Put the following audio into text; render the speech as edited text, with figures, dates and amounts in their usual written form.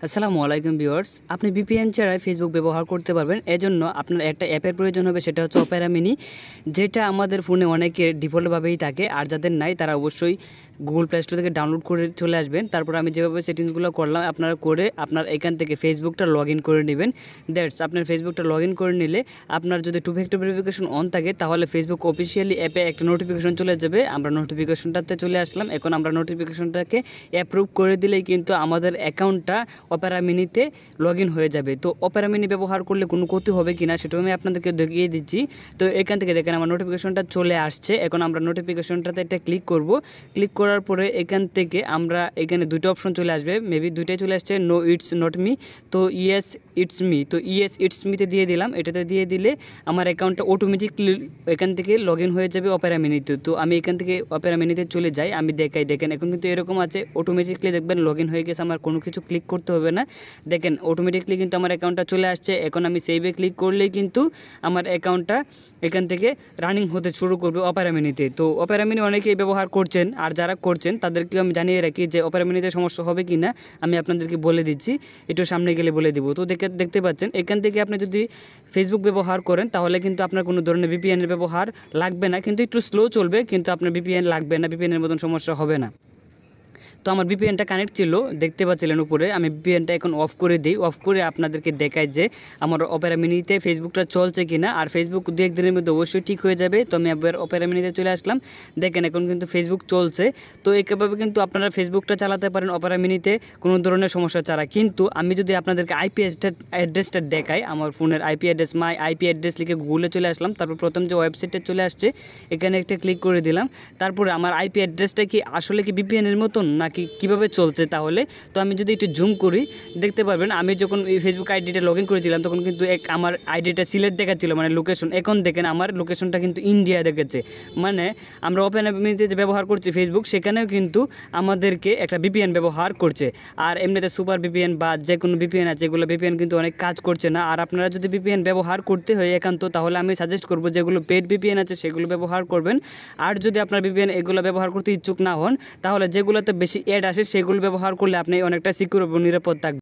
আসসালামু আলাইকুম ভিউয়ার্স, আপনি ভিপিএন ছাড়াই ফেসবুক ব্যবহার করতে পারবেন। এজন্য আপনার একটা অ্যাপের প্রয়োজন হবে, সেটা হচ্ছে অপেরা মিনি, যেটা আমাদের ফোনে অনেকের ডিফল্টভাবেই থাকে। আর যাদের নাই তারা অবশ্যই গুগল প্লে স্টোর থেকে ডাউনলোড করে চলে আসবেন। তারপর আমি যেভাবে সেটিংসগুলো করলাম আপনারা করে আপনার এখান থেকে ফেসবুকটা লগ ইন করে নেবেন। দ্যাটস, আপনার ফেসবুকটা লগ ইন করে নিলে আপনার যদি টু ফ্যাক্টর ভেরিফিকেশন অন থাকে তাহলে ফেসবুক অফিসিয়ালি অ্যাপে একটা নোটিফিকেশন চলে যাবে। আমরা নোটিফিকেশনটাতে চলে আসলাম। এখন আমরা নোটিফিকেশনটাকে অ্যাপ্রুভ করে দিলেই কিন্তু আমাদের অ্যাকাউন্টটা অপেরা মিনিতে লগ ইন হয়ে যাবে। তো অপেরা মিনি ব্যবহার করলে কোনো ক্ষতি হবে কি না সেটাও আমি আপনাদেরকে দেখিয়ে দিচ্ছি। তো এখান থেকে দেখেন আমার নোটিফিকেশনটা চলে আসছে। এখন আমরা নোটিফিকেশনটাতে একটা ক্লিক করব। ক্লিক করার পরে এখান থেকে আমরা এখানে দুটো অপশন চলে আসবে, মেবি দুইটাই চলে আসছে, নো ইটস নট মি, তো ইয়েস ইটস মি। তো ইয়েস ইটস মিতে দিয়ে দিলাম। এটাতে দিয়ে দিলে আমার অ্যাকাউন্টটা অটোমেটিকলি এখান থেকে লগ ইন হয়ে যাবে অপেরা মিনিতে। তো আমি এখান থেকে অপেরা মিনিতে চলে যাই, আমি দেখাই। দেখেন এখন কিন্তু এরকম আছে, অটোমেটিকলি দেখবেন লগ ইন হয়ে গেছে, আমার কোনো কিছু ক্লিক করতে হবে না। দেখেন অটোমেটিকলি কিন্তু আমার অ্যাকাউন্টটা চলে আসছে। এখন আমি সেভে ক্লিক করলেই কিন্তু আমার অ্যাকাউন্টটা এখান থেকে রানিং হতে শুরু করবে অপেরা মিনিতে। তো অপেরা মিনি অনেকেই ব্যবহার করছেন, আর যারা করছেন তাদেরকে আমি জানিয়ে রাখি যে অপেরা মিনিতে সমস্যা হবে কি না আমি আপনাদেরকে বলে দিচ্ছি, একটু সামনে গেলে বলে দিব। তো দেখতে পাচ্ছেন এখান থেকে আপনি যদি ফেসবুক ব্যবহার করেন তাহলে কিন্তু আপনার কোনো ধরনের ভিপিএনের ব্যবহার লাগবে না, কিন্তু একটু স্লো চলবে, কিন্তু আপনার ভিপিএন লাগবে না, ভিপিএনের মতন সমস্যা হবে না। তো আমার ভিপিএনটা কানেক্ট ছিল, দেখতে পাচ্ছিলেন উপরে। আমি ভিপিএনটা এখন অফ করে দিই। অফ করে আপনাদেরকে দেখাই যে আমার অপেরা মিনিতে ফেসবুকটা চলছে কিনা। আর ফেসবুক দু একদিনের মধ্যে অবশ্যই ঠিক হয়ে যাবে। তো আমি আবার অপেরা মিনিতে চলে আসলাম। দেখেন এখন কিন্তু ফেসবুক চলছে। তো এইভাবে কিন্তু আপনারা ফেসবুকটা চালাতে পারেন অপেরা মিনিতে কোনো ধরনের সমস্যা ছাড়া। কিন্তু আমি যদি আপনাদেরকে আইপি অ্যাড্রেসটা দেখাই, আমার ফোনের আইপি অ্যাড্রেস, মাই আইপি অ্যাড্রেস লিখে গুগলে চলে আসলাম। তারপর প্রথম যে ওয়েবসাইটে চলে আসছে এখানে একটা ক্লিক করে দিলাম। তারপরে আমার আইপি অ্যাড্রেসটা কি আসলে কি ভিপিএনের মতন নাকি কীভাবে চলছে তাহলে। তো আমি যদি একটু জুম করি দেখতে পারবেন, আমি যখন এই ফেসবুক আইডিটা লগ ইন করেছিলাম তখন কিন্তু আমার আইডিটা সিলেট দেখাচ্ছিল, মানে লোকেশন। এখন দেখেন আমার লোকেশনটা কিন্তু ইন্ডিয়া দেখাচ্ছে। মানে আমরা অপেরা মিনিতে যে ব্যবহার করছি ফেসবুক, সেখানেও কিন্তু আমাদেরকে একটা ভিপিএন ব্যবহার করছে। আর এমনিতে সুপার ভিপিএন বা যে কোনো ভিপিএন আছে, এগুলো ভিপিএন কিন্তু অনেক কাজ করছে না। আর আপনারা যদি ভিপিএন ব্যবহার করতে হয় একান্ত, তাহলে আমি সাজেস্ট করবো যেগুলো পেড ভিপিএন আছে সেগুলো ব্যবহার করবেন। আর যদি আপনার ভিপিএন এগুলো ব্যবহার করতে ইচ্ছুক না হন তাহলে যেগুলোতে বেশি অ্যাড আসে সেগুলো ব্যবহার করলে আপনি অনেকটা সিকিউর এবং নিরাপদ থাকবেন।